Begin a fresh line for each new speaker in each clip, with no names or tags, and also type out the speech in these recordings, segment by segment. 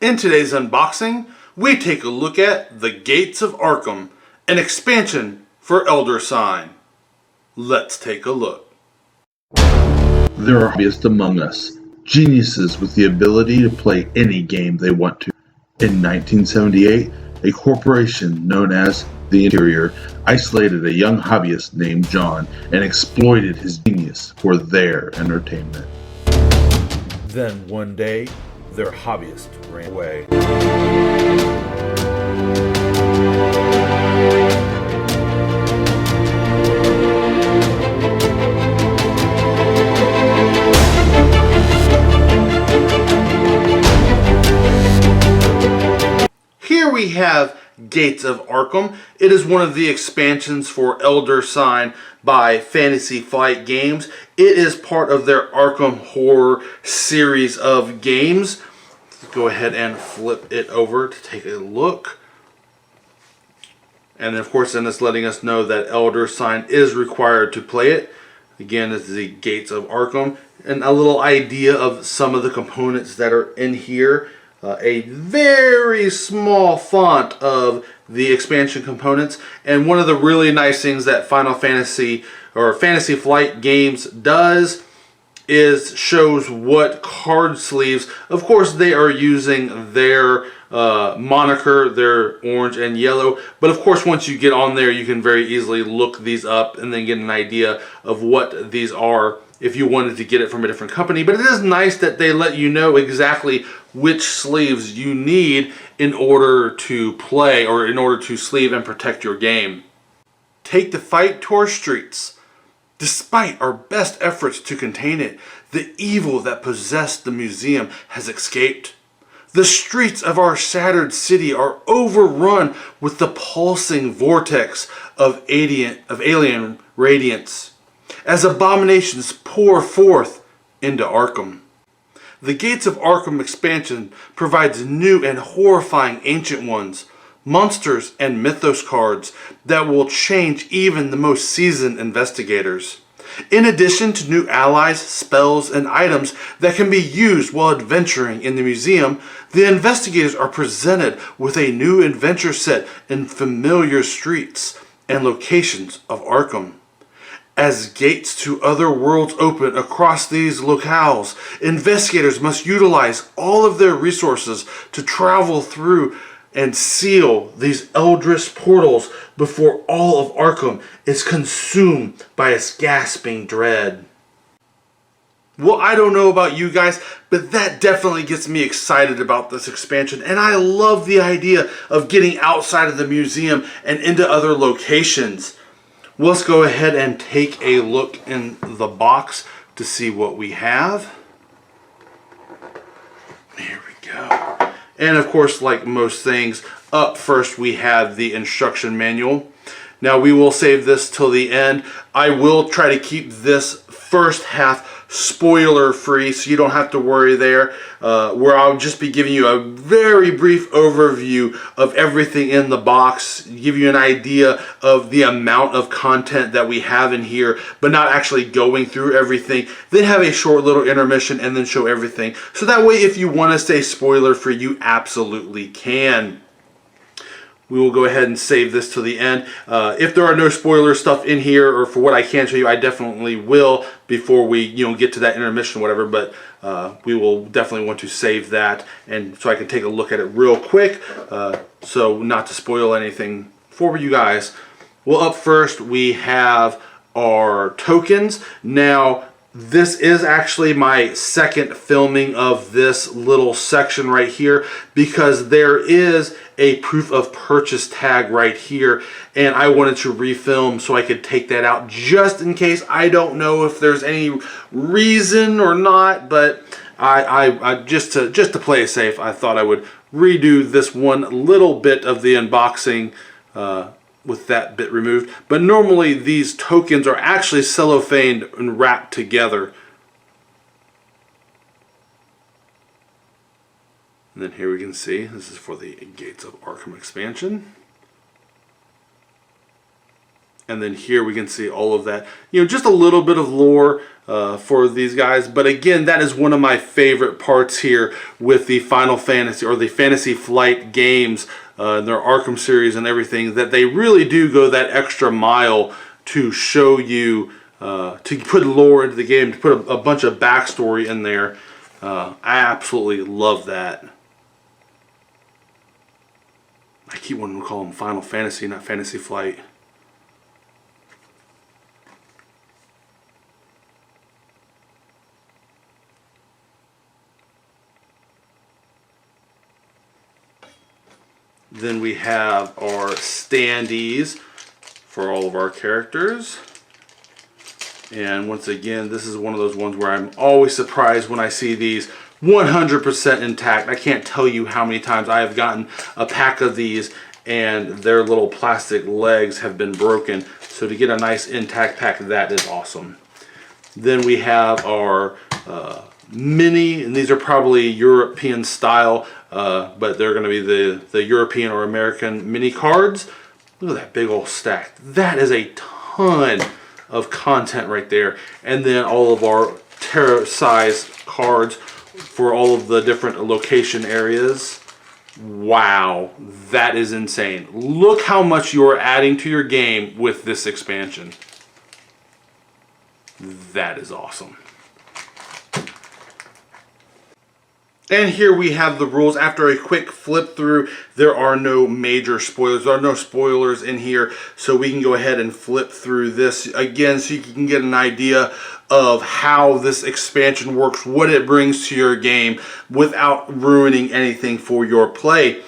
In today's unboxing, we take a look at the Gates of Arkham, an expansion for Elder Sign. Let's take a look.
There are hobbyists among us, geniuses with the ability to play any game they want to. In 1978, a corporation known as The Interior isolated a young hobbyist named John and exploited his genius for their entertainment.
Then one day, their hobbyist ran away.
Here we have Gates of Arkham. It is one of the expansions for Elder Sign by Fantasy Flight Games. It is part of their Arkham Horror series of games. Let's go ahead and flip it over to take a look. And of course, then it's letting us know that Elder Sign is required to play it. Again, it's the Gates of Arkham. And a little idea of some of the components that are in here. A very small font of the expansion components, and one of the really nice things that Final Fantasy or Fantasy Flight Games does is shows what card sleeves. Of course, they are using their moniker, their orange and yellow, but of course once you get on there you can very easily look these up and then get an idea of what these are if you wanted to get it from a different company. But it is nice that they let you know exactly which sleeves you need in order to play, or in order to sleeve and protect your game. Take the fight to our streets. Despite our best efforts to contain it, the evil that possessed the museum has escaped. The streets of our shattered city are overrun with the pulsing vortex of alien radiance, as abominations pour forth into Arkham. The Gates of Arkham expansion provides new and horrifying ancient ones, monsters, and mythos cards that will change even the most seasoned investigators. In addition to new allies, spells, and items that can be used while adventuring in the museum, the investigators are presented with a new adventure set in familiar streets and locations of Arkham. As gates to other worlds open across these locales, investigators must utilize all of their resources to travel through and seal these eldritch portals before all of Arkham is consumed by its gasping dread. Well, I don't know about you guys, but that definitely gets me excited about this expansion, and I love the idea of getting outside of the museum and into other locations. Well, let's go ahead and take a look in the box to see what we have. Here we go. And of course, like most things, up first we have the instruction manual. Now we will save this till the end. I will try to keep this first half spoiler free, so you don't have to worry there, where I'll just be giving you a very brief overview of everything in the box, give you an idea of the amount of content that we have in here, but not actually going through everything, then have a short little intermission and then show everything. So that way, if you want to stay spoiler free, you absolutely can. We will go ahead and save this to the end. If there are no spoiler stuff in here, or for what I can show you, I definitely will before we get to that intermission or whatever, but we will definitely want to save that, and so I can take a look at it real quick, so not to spoil anything for you guys. Well, up first we have our tokens. Now, this is actually my second filming of this little section right here, because there is a proof of purchase tag right here, and I wanted to refilm so I could take that out just in case. I don't know if there's any reason or not, but I just to play it safe, I thought I would redo this one little bit of the unboxing with that bit removed. But normally these tokens are actually cellophaned and wrapped together. And then here we can see this is for the Gates of Arkham expansion. And then here we can see all of that. You know, just a little bit of lore for these guys. But again, that is one of my favorite parts here with the Final Fantasy or the Fantasy Flight games, their Arkham series and everything, that they really do go that extra mile to show you, to put lore into the game, to put a bunch of backstory in there. I absolutely love that. I keep wanting to call them Final Fantasy, not Fantasy Flight. Then we have our standees for all of our characters. And once again, this is one of those ones where I'm always surprised when I see these 100% intact. I can't tell you how many times I have gotten a pack of these and their little plastic legs have been broken. So to get a nice intact pack, that is awesome. Then we have our mini, and these are probably European style, but they're going to be the European or American mini cards. Look at that big old stack. That is a ton of content right there. And then all of our Terra size cards for all of the different location areas. Wow, that is insane. Look how much you are adding to your game with this expansion. That is awesome. And here we have the rules. After a quick flip through, there are no major spoilers. There are no spoilers in here, so we can go ahead and flip through this again so you can get an idea of how this expansion works, what it brings to your game without ruining anything for your play.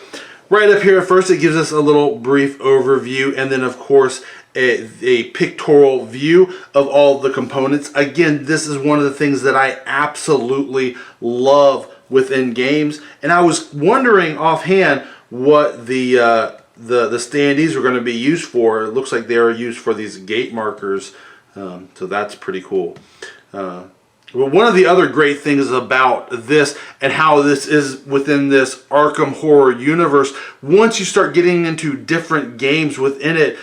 Right up here first, it gives us a little brief overview, and then of course a pictorial view of all the components. Again, this is one of the things that I absolutely love within games, and I was wondering offhand what the standees were going to be used for. It looks like they are used for these gate markers, so that's pretty cool. Well, one of the other great things about this and how this is within this Arkham horror universe, once you start getting into different games within it,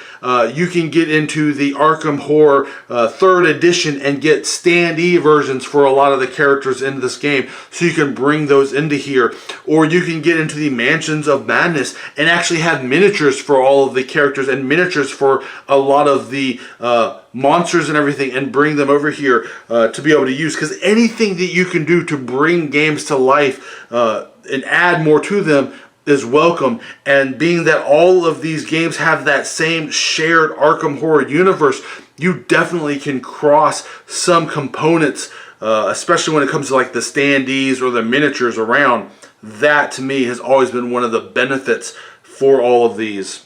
you can get into the Arkham Horror 3rd edition and get standee versions for a lot of the characters in this game, so you can bring those into here. Or you can get into the Mansions of Madness and actually have miniatures for all of the characters and miniatures for a lot of the monsters and everything, and bring them over here to be able to use. Because anything that you can do to bring games to life and add more to them is welcome. And being that all of these games have that same shared Arkham Horror universe, you definitely can cross some components, especially when it comes to like the standees or the miniatures around. That to me has always been one of the benefits for all of these.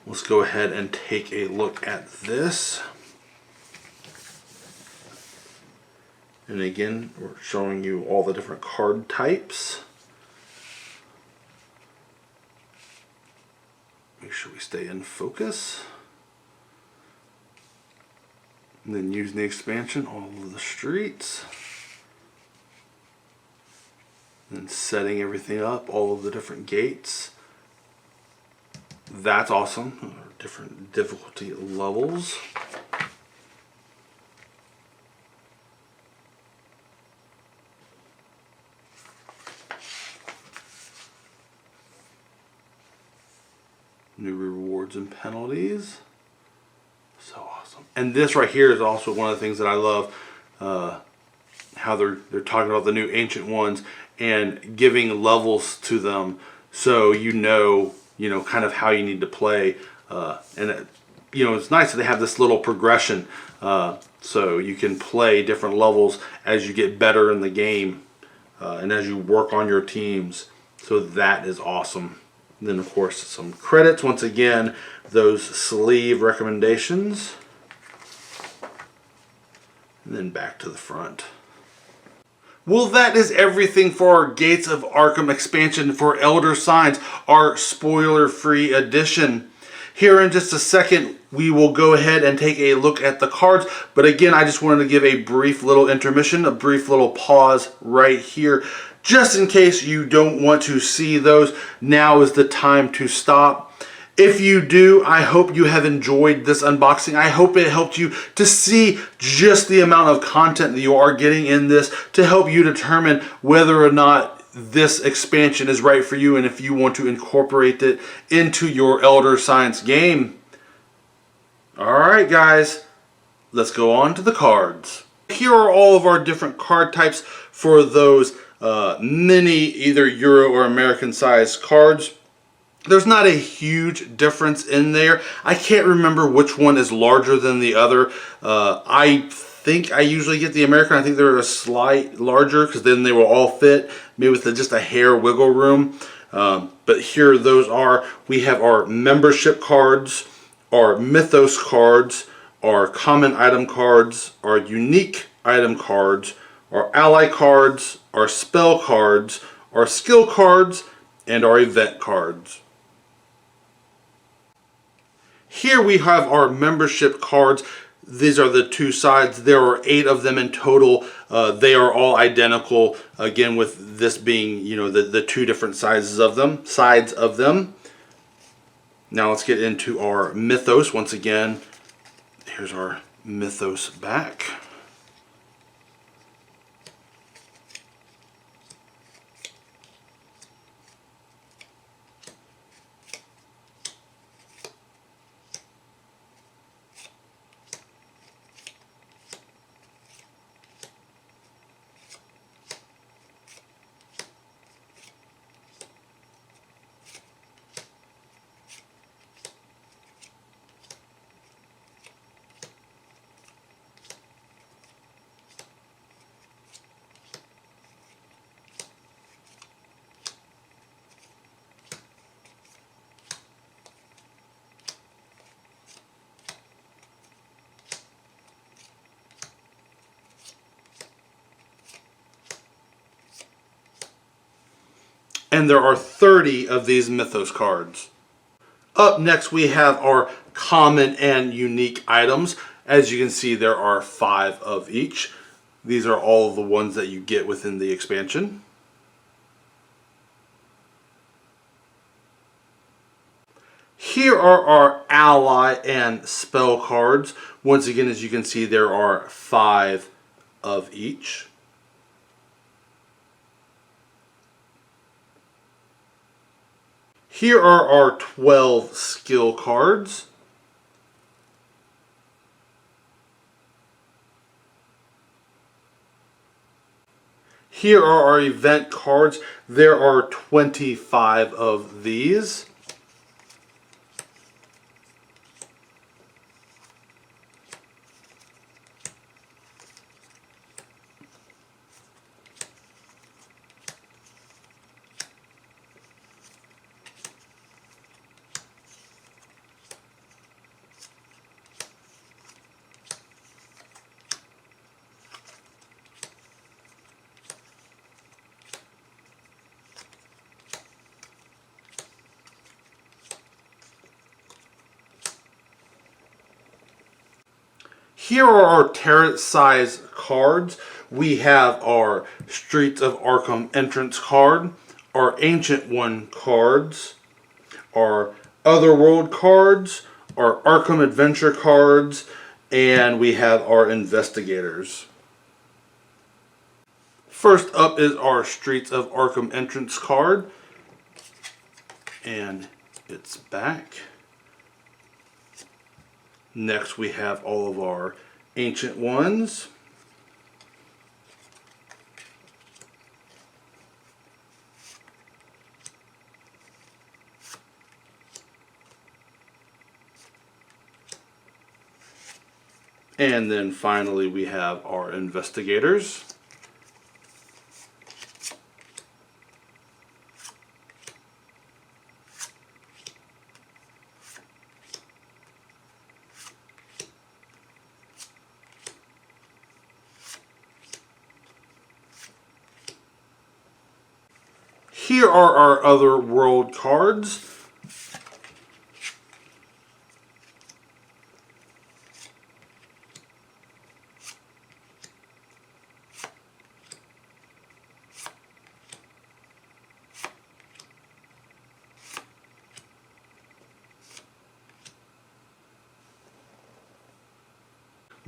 Let's go ahead and take a look at this. And again, we're showing you all the different card types. Make sure we stay in focus. And then using the expansion, all of the streets. And then setting everything up, all of the different gates. That's awesome. Different difficulty levels. New rewards and penalties. So awesome. And this right here is also one of the things that I love. How they're talking about the new ancient ones and giving levels to them, so you know kind of how you need to play. It's nice that they have this little progression, so you can play different levels as you get better in the game, and as you work on your teams. So that is awesome. And then of course some credits. Once again, those sleeve recommendations. And then back to the front. Well, that is everything for our Gates of Arkham expansion for Elder Signs, our spoiler-free edition. Here in just a second, we will go ahead and take a look at the cards. But again, I just wanted to give a brief little intermission, a brief little pause right here. Just in case you don't want to see those, now is the time to stop. If you do, I hope you have enjoyed this unboxing. I hope it helped you to see just the amount of content that you are getting in this to help you determine whether or not this expansion is right for you and if you want to incorporate it into your Elder Science game. Alright guys, let's go on to the cards. Here are all of our different card types for those mini either Euro or American sized cards. There's not a huge difference in there. I can't remember which one is larger than the other. I think I usually get the American. I think they're a slight larger because then they will all fit, maybe with just a hair wiggle room. But here those are. We have our membership cards, our Mythos cards, our common item cards, our unique item cards, our ally cards, our spell cards, our skill cards, and our event cards. Here we have our membership cards. These are the two sides. There are 8 of them in total. They are all identical. Again, with this being, the 2 different sizes of them, sides of them. Now let's get into our Mythos. Once again, here's our Mythos back. And there are 30 of these Mythos cards. Up next we have our common and unique items. As you can see, there are 5 of each. These are all of the ones that you get within the expansion. Here are our ally and spell cards. Once again, as you can see, there are 5 of each. Here are our 12 skill cards. Here are our event cards. There are 25 of these. Here are our tarot size cards. We have our Streets of Arkham entrance card, our Ancient One cards, our Otherworld cards, our Arkham Adventure cards, and we have our Investigators. First up is our Streets of Arkham entrance card, and it's back. Next we have all of our Ancient Ones. And then finally we have our Investigators. Here are our other world cards.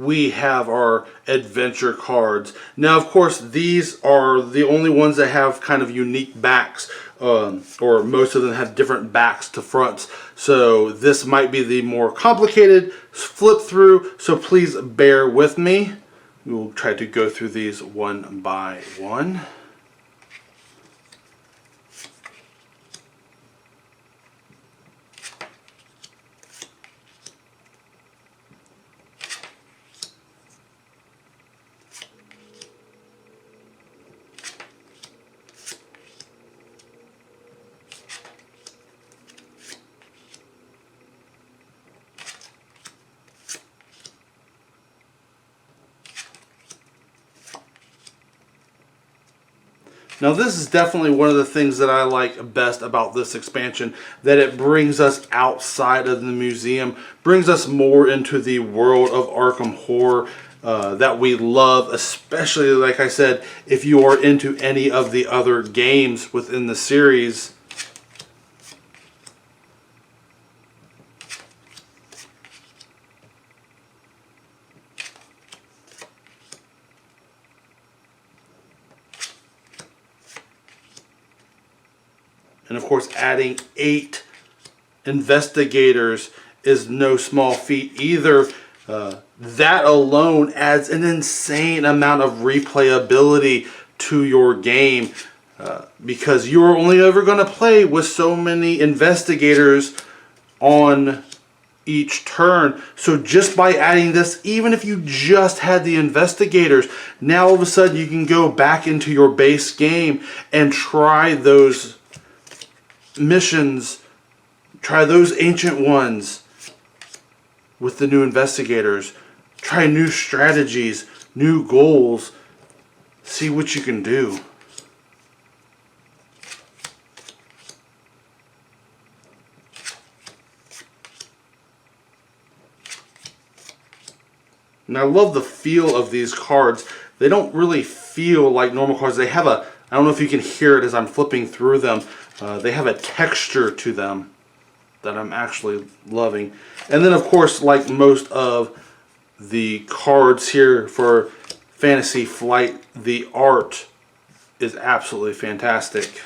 we have our adventure cards. Now, of course, these are the only ones that have kind of unique backs, or most of them have different backs to fronts. So this might be the more complicated flip through, so please bear with me. We will try to go through these one by one. Now this is definitely one of the things that I like best about this expansion, that it brings us outside of the museum, brings us more into the world of Arkham horror that we love, especially, like I said, if you are into any of the other games within the series. And of course, adding 8 investigators is no small feat either. That alone adds an insane amount of replayability to your game, because you're only ever going to play with so many investigators on each turn. So just by adding this, even if you just had the investigators, now all of a sudden you can go back into your base game and try those missions, try those ancient ones with the new investigators, try new strategies, new goals, see what you can do. And I love the feel of these cards. They don't really feel like normal cards. They have a, I don't know if you can hear it as I'm flipping through them, they have a texture to them that I'm actually loving. And then of course, like most of the cards here for Fantasy Flight, the art is absolutely fantastic.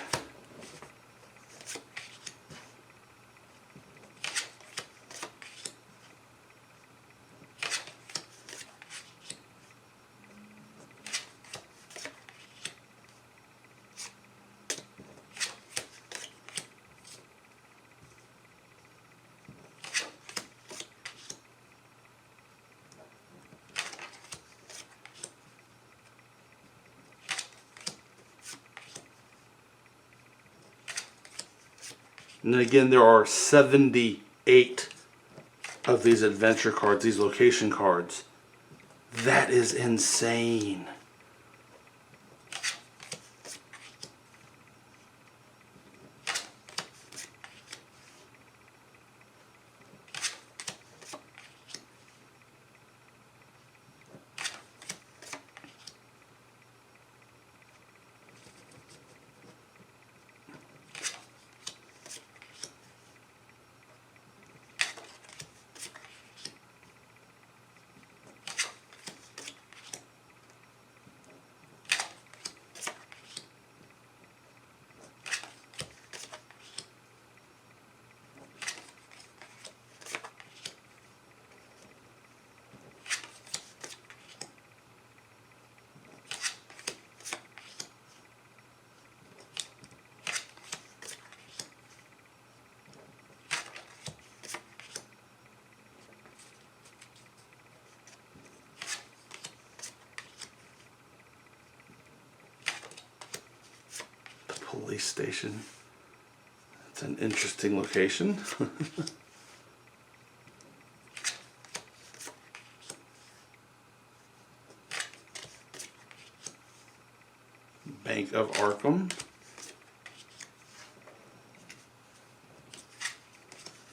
And then again, there are 78 of these adventure cards, these location cards. That is insane. Police station. It's an interesting location. Bank of Arkham.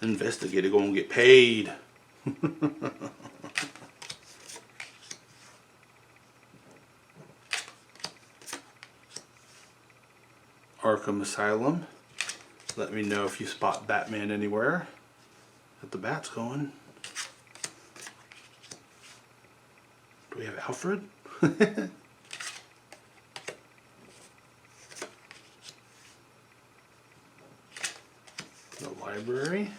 Investigator gonna get paid. Arkham Asylum. Let me know if you spot Batman anywhere. Got the bats going. we have Alfred. The library.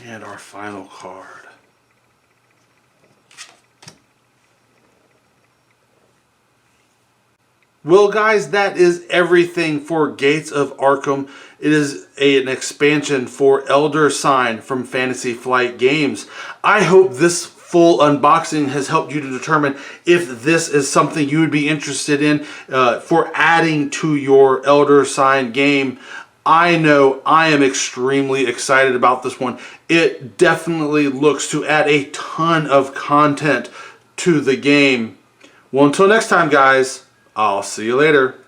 And our final card. Well, guys, that is everything for Gates of Arkham. It is an expansion for Elder Sign from Fantasy Flight Games. I hope this full unboxing has helped you to determine if this is something you would be interested in for adding to your Elder Sign game. I know I am extremely excited about this one. It definitely looks to add a ton of content to the game. Well, until next time, guys, I'll see you later.